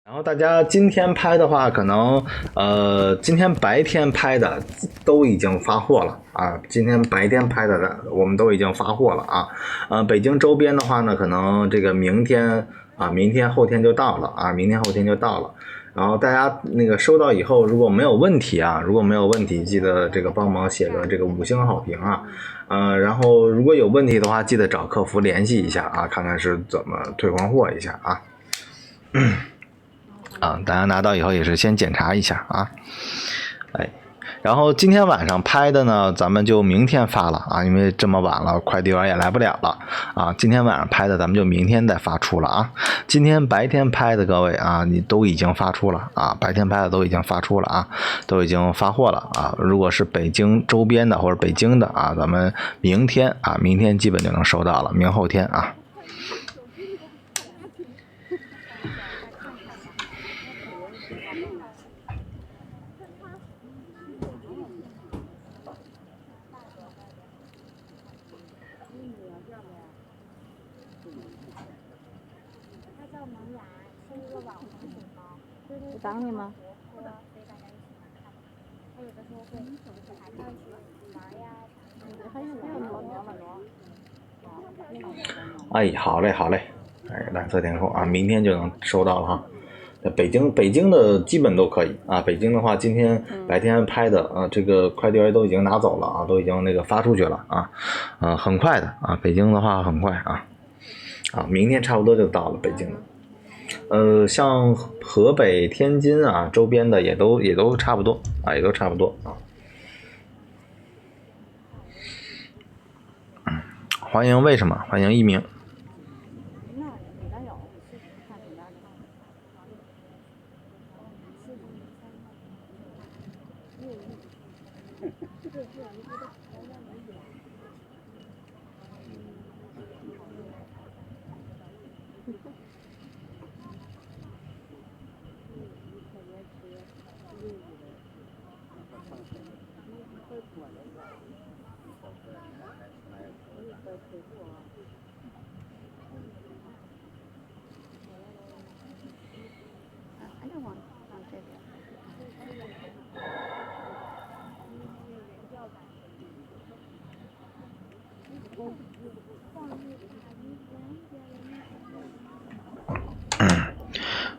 然后大家今天拍的话，可能今天白天拍的都已经发货了啊。今天白天拍的我们都已经发货了啊。北京周边的话呢，可能这个明天后天就到了啊，明天后天就到了。然后大家那个收到以后，如果没有问题啊，记得这个帮忙写个这个5星好评啊。然后如果有问题的话，记得找客服联系一下啊，看看是怎么退换货一下啊。大家拿到以后也是先检查一下啊。然后今天晚上拍的呢，咱们就明天发了啊，因为这么晚了，快递员也来不了了啊。今天晚上拍的，咱们就明天再发出了啊。今天白天拍的各位啊，你都已经发出了啊，白天拍的都已经发出了啊，都已经发货了啊。如果是北京周边的或者北京的啊，咱们明天基本就能收到了，明后天啊。我当你吗？哎，好嘞，蓝色天空啊，明天就能收到了哈。北京的基本都可以啊。北京的话，今天白天拍的啊，这个快递员都已经拿走了啊，都已经那个发出去了啊。很快的啊，北京的话很快啊。明天差不多就到了北京了。像河北、天津啊周边的也都差不多啊，欢迎为什么？欢迎一鸣。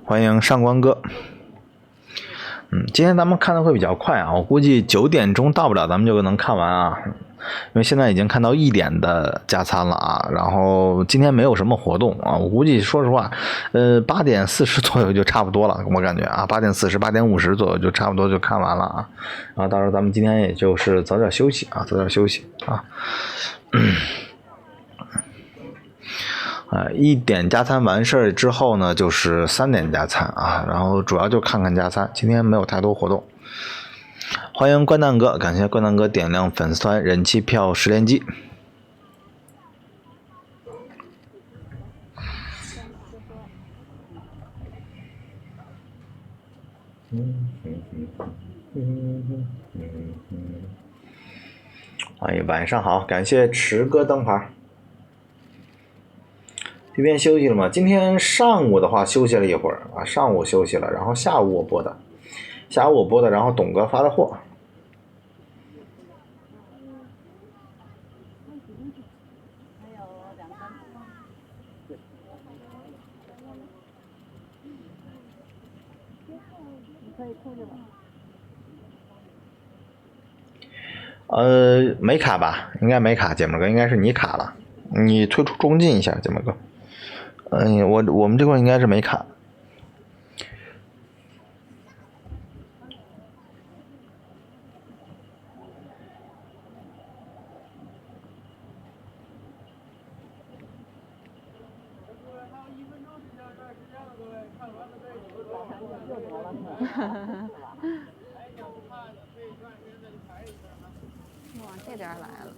欢迎上官哥。今天咱们看的会比较快啊，我估计9点钟到不了，咱们就能看完啊。因为现在已经看到1点的加餐了啊，然后今天没有什么活动啊，我估计说实话，8点40左右就差不多了，我感觉啊，8点40、8点50左右就差不多就看完了啊。然后到时候咱们今天也就是早点休息啊。1点加餐完事儿之后呢，就是3点加餐啊，然后主要就看看加餐，今天没有太多活动。欢迎关蛋哥，感谢关蛋哥点亮粉丝团人气票10连击。晚上好，感谢池哥灯牌。今天休息了吗？今天上午的话休息了一会儿啊，上午休息了，然后下午我播的，然后董哥发的货。没卡吧？应该没卡，姐妹哥，应该是你卡了，你退出中进一下，姐妹哥。我们这块应该是没卡。往这边来了。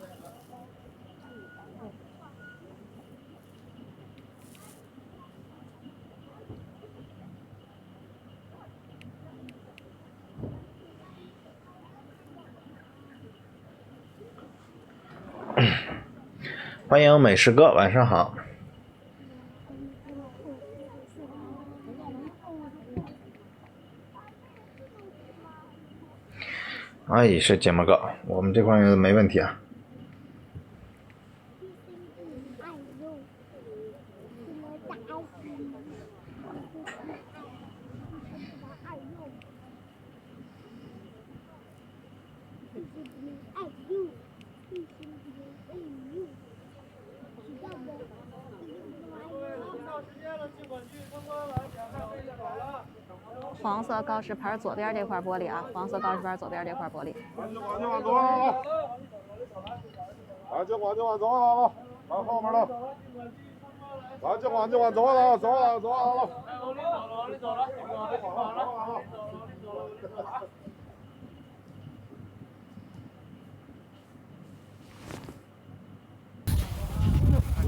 欢迎美食哥，晚上好。哎，是芥末哥，我们这块没问题啊。黄色告示牌左边这块玻璃啊，黄色告示牌左边这块玻璃。就往走了，往后面了。就往走了，走了。你走了。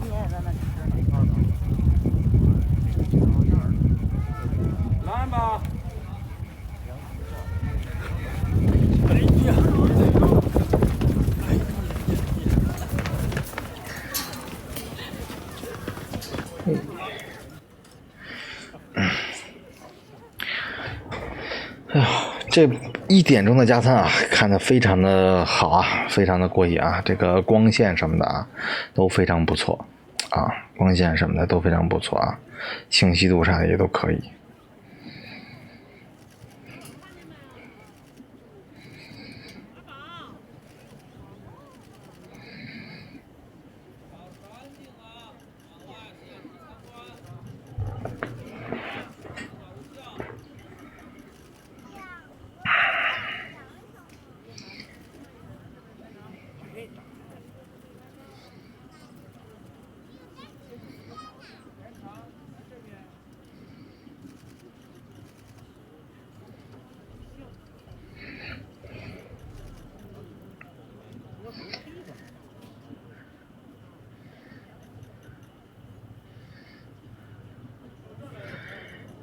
你也在那吃。来吧。哎呀，这1点钟的加餐啊，看得非常的好啊，非常的过瘾啊，这个光线什么的啊，都非常不错啊，光线什么的都非常不错啊，清晰度啥的也都可以。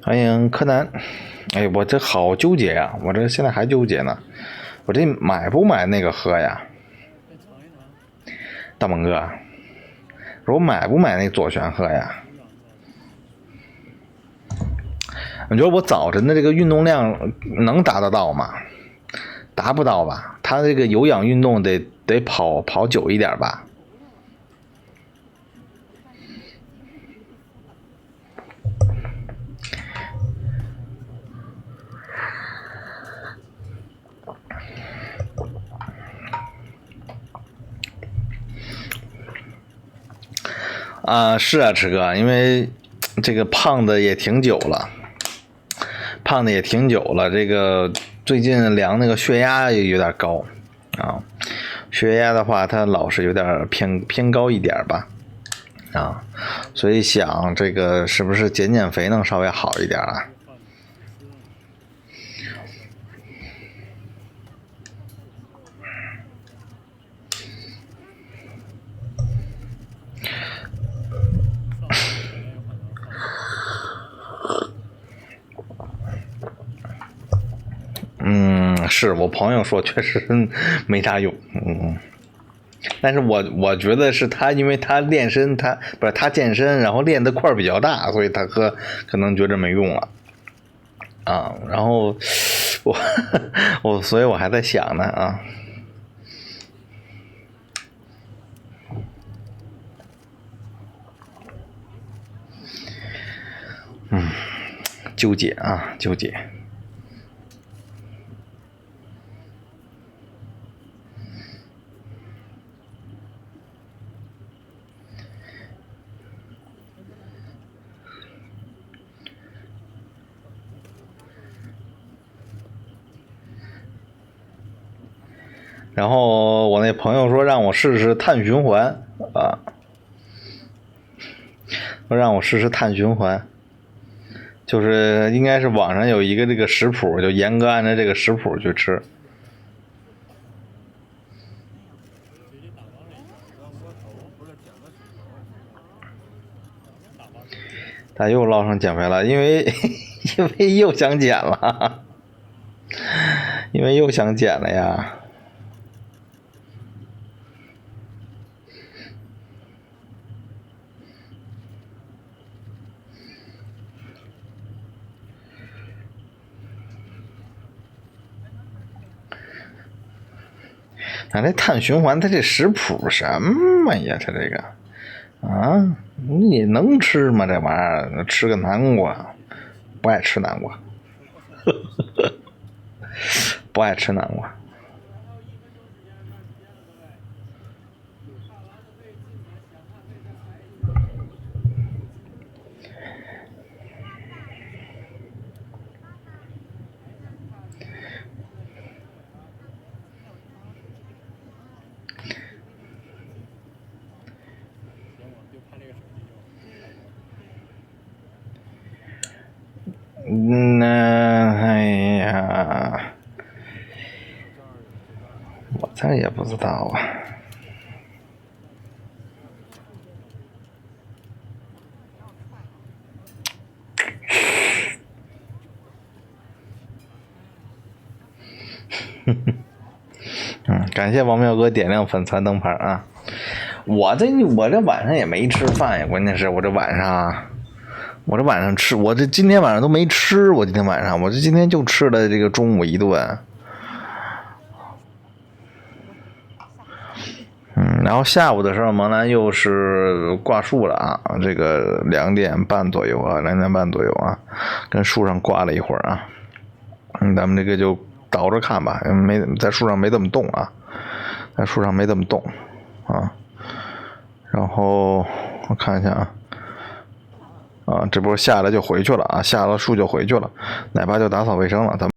欢迎柯南，哎，我这好纠结呀，我这现在还纠结呢，我这买不买那个喝呀？大猛哥，我买不买那左旋喝呀？你觉得我早晨的这个运动量能达得到吗？达不到吧？他这个有氧运动得跑久一点吧？啊，是啊，池哥，因为这个胖的也挺久了，这个最近量那个血压也有点高啊，血压的话，它老是有点偏高一点吧，啊，所以想这个是不是减肥能稍微好一点啊？是我朋友说确实没啥用，但是我觉得是他，因为他练身，他健身，然后练的块比较大，所以他可能觉着没用了啊。然后所以我还在想呢啊，纠结啊，纠结。然后我那朋友说让我试试碳循环啊，让我试试碳循环，就是应该是网上有一个这个食谱，就严格按照这个食谱去吃。他又捞上减肥了，因为又想减了，因为又想减了呀。咱这碳循环，它这食谱什么呀？它这个啊，你能吃吗？这玩意儿吃个南瓜，不爱吃南瓜，不爱吃南瓜。哎呀，我这也不知道啊。感谢王妙哥点亮粉团灯牌啊！我这晚上也没吃饭呀，关键是我这晚上吃，我这今天晚上都没吃，我今天就吃了这个中午一顿，然后下午的时候蒙兰又是挂树了啊，这个2点半左右啊，跟树上挂了一会儿啊，咱们这个就倒着看吧，没在树上没怎么动啊，啊，然后我看一下啊，这波下来就回去了啊，下了树就回去了，奶爸就打扫卫生了，咱们。